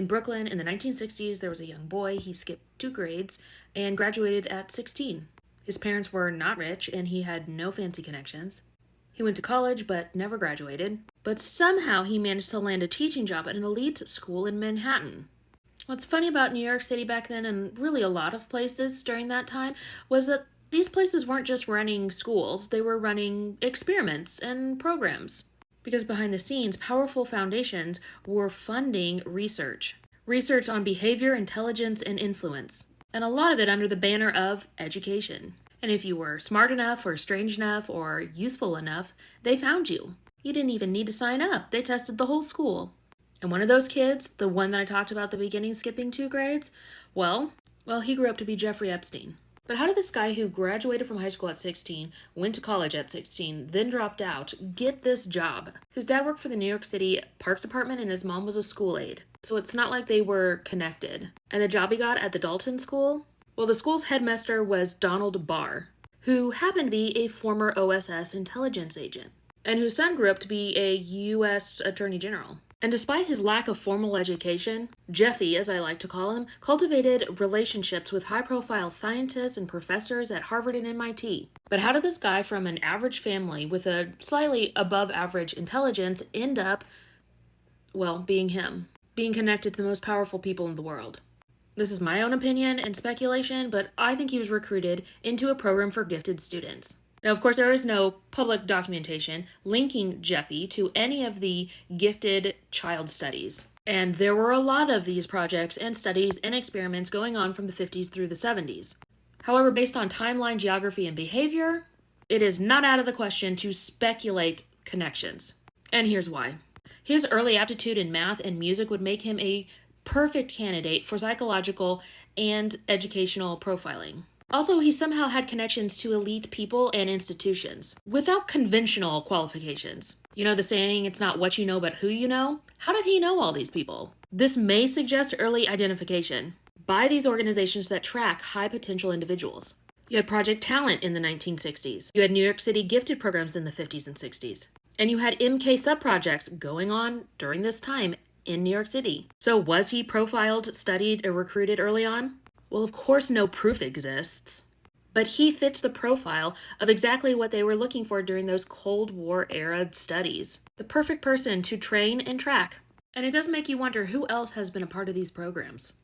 In Brooklyn in the 1960s, there was a young boy. He skipped 2 grades and graduated at 16. His parents were not rich and he had no fancy connections. He went to college but never graduated. But somehow he managed to land a teaching job at an elite school in Manhattan. What's funny about New York City back then, and really a lot of places during that time, was that these places weren't just running schools, they were running experiments and programs. Because behind the scenes, powerful foundations were funding research. Research on behavior, intelligence, and influence. And a lot of it under the banner of education. And if you were smart enough or strange enough or useful enough, they found you. You didn't even need to sign up. They tested the whole school. And one of those kids, the one that I talked about at the beginning, skipping 2 grades, well, he grew up to be Jeffrey Epstein. But how did this guy who graduated from high school at 16, went to college at 16, then dropped out, get this job? His dad worked for the New York City Parks Department and his mom was a school aide. So it's not like they were connected. And the job he got at the Dalton School? Well, the school's headmaster was Donald Barr, who happened to be a former OSS intelligence agent, and whose son grew up to be a U.S. Attorney General. And despite his lack of formal education, Jeffy, as I like to call him, cultivated relationships with high-profile scientists and professors at Harvard and MIT. But how did this guy from an average family with a slightly above-average intelligence end up, being him? Being connected to the most powerful people in the world? This is my own opinion and speculation, but I think he was recruited into a program for gifted students. Now, of course, there is no public documentation linking Jeffy to any of the gifted child studies. And there were a lot of these projects and studies and experiments going on from the 50s through the 70s. However, based on timeline, geography, and behavior, it is not out of the question to speculate connections. And here's why. His early aptitude in math and music would make him a perfect candidate for psychological and educational profiling. Also, he somehow had connections to elite people and institutions without conventional qualifications. You know the saying, it's not what you know, but who you know? How did he know all these people? This may suggest early identification by these organizations that track high potential individuals. You had Project Talent in the 1960s. You had New York City gifted programs in the 50s and 60s. And you had MK sub-projects going on during this time in New York City. So was he profiled, studied, or recruited early on? Well, of course no proof exists, but he fits the profile of exactly what they were looking for during those Cold War era studies. The perfect person to train and track. And it does make you wonder who else has been a part of these programs.